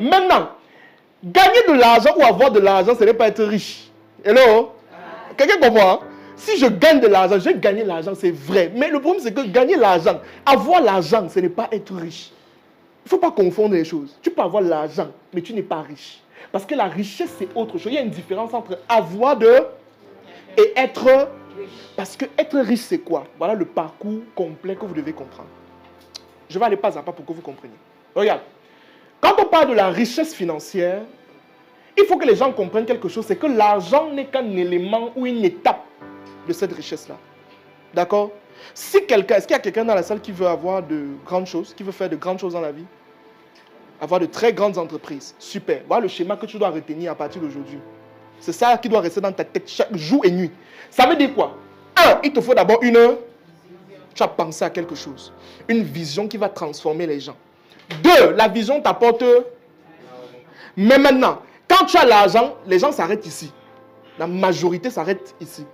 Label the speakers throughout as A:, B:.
A: Maintenant, gagner de l'argent ou avoir de l'argent, ce n'est pas être riche. Hello? Quelqu'un comprend? Si je gagne de l'argent, j'ai gagné l'argent, c'est vrai. Mais le problème, c'est que gagner l'argent, avoir l'argent, ce n'est pas être riche. Il ne faut pas confondre les choses. Tu peux avoir l'argent, mais tu n'es pas riche. Parce que la richesse, c'est autre chose. Il y a une différence entre avoir et être riche. Parce que être riche, c'est quoi? Voilà le parcours complet que vous devez comprendre. Je vais aller pas à pas pour que vous compreniez. Regarde. Quand on parle de la richesse financière, il faut que les gens comprennent quelque chose. C'est que l'argent n'est qu'un élément ou une étape de cette richesse-là. D'accord? Si quelqu'un, est-ce qu'il y a quelqu'un dans la salle qui veut avoir de grandes choses, qui veut faire de grandes choses dans la vie? Avoir de très grandes entreprises. Super. Voilà le schéma que tu dois retenir à partir d'aujourd'hui. C'est ça qui doit rester dans ta tête chaque jour et nuit. Ça veut dire quoi? Un, il te faut d'abord tu as pensé à quelque chose. Une vision qui va transformer les gens. Deux, la vision t'apporte. Mais maintenant, quand tu as l'argent, les gens s'arrêtent ici. La majorité s'arrête ici.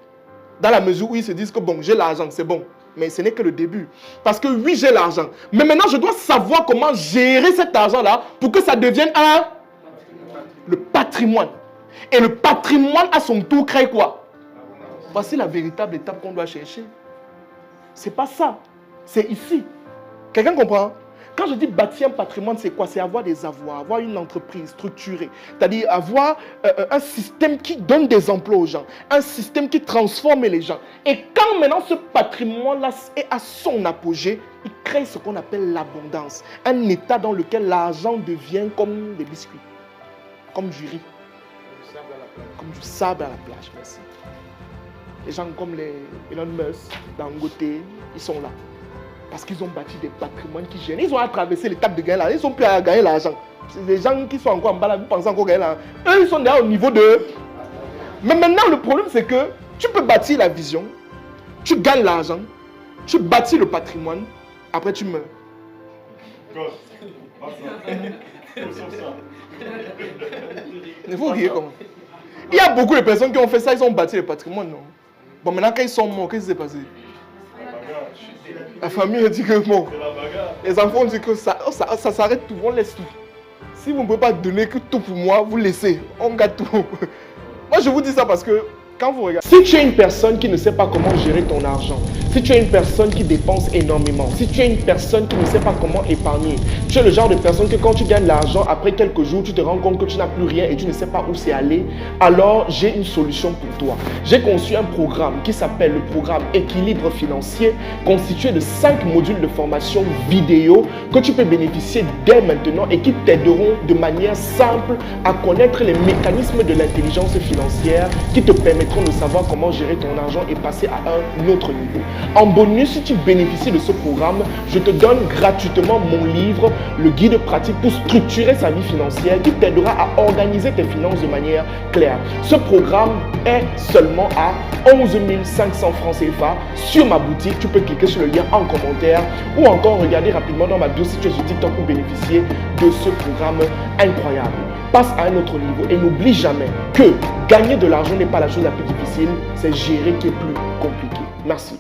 A: Dans la mesure où ils se disent que bon, j'ai l'argent, c'est bon. Mais ce n'est que le début. Parce que oui, j'ai l'argent. Mais maintenant, je dois savoir comment gérer cet argent-là pour que ça devienne le patrimoine. Et le patrimoine, à son tour, crée quoi? Voici la véritable étape qu'on doit chercher. C'est pas ça. C'est ici. Quelqu'un comprend? Quand je dis bâtir un patrimoine, c'est quoi? C'est avoir des avoirs, avoir une entreprise structurée. C'est-à-dire avoir un système qui donne des emplois aux gens. Un système qui transforme les gens. Et quand maintenant ce patrimoine-là est à son apogée, il crée ce qu'on appelle l'abondance. Un état dans lequel l'argent devient comme des biscuits. Comme du riz. Comme du sable à la plage. Merci. Les gens comme les Elon Musk, Dangote, ils sont là. Parce qu'ils ont bâti des patrimoines qui gênent. Ils ont traversé l'étape de gagner l'argent. Ils sont plus à gagner l'argent. C'est des gens qui sont encore en bas là, vous pensez encore gagner l'argent. Eux, ils sont déjà au niveau de... Mais maintenant, le problème, c'est que tu peux bâtir la vision, tu gagnes l'argent, tu bâtis le patrimoine, après tu meurs. Il faut rire comment. Il y a beaucoup de personnes qui ont fait ça, ils ont bâti le patrimoine, non? Bon, maintenant, quand ils sont morts, qu'est-ce qui s'est passé? La famille dit que bon, les enfants disent que ça s'arrête tout, on laisse tout. Si vous ne pouvez pas donner que tout pour moi, vous laissez, on garde tout. Moi je vous dis ça parce que quand vous regardez, si tu es une personne qui ne sait pas comment gérer ton argent, si tu es une personne qui dépense énormément, si tu es une personne qui ne sait pas comment épargner, tu es le genre de personne que quand tu gagnes l'argent, après quelques jours, tu te rends compte que tu n'as plus rien et tu ne sais pas où c'est aller, alors j'ai une solution pour toi. J'ai conçu un programme qui s'appelle le programme Équilibre financier, constitué de 5 modules de formation vidéo que tu peux bénéficier dès maintenant et qui t'aideront de manière simple à connaître les mécanismes de l'intelligence financière qui te permettront de savoir comment gérer ton argent et passer à un autre niveau. En bonus, si tu bénéficies de ce programme, je te donne gratuitement mon livre, le guide pratique pour structurer sa vie financière qui t'aidera à organiser tes finances de manière claire. Ce programme est seulement à 11 500 francs CFA sur ma boutique. Tu peux cliquer sur le lien en commentaire ou encore regarder rapidement dans ma bio si tu es sur TikTok pour bénéficier de ce programme incroyable. Passe à un autre niveau et n'oublie jamais que gagner de l'argent n'est pas la chose la plus difficile, c'est gérer qui est plus compliqué. Merci.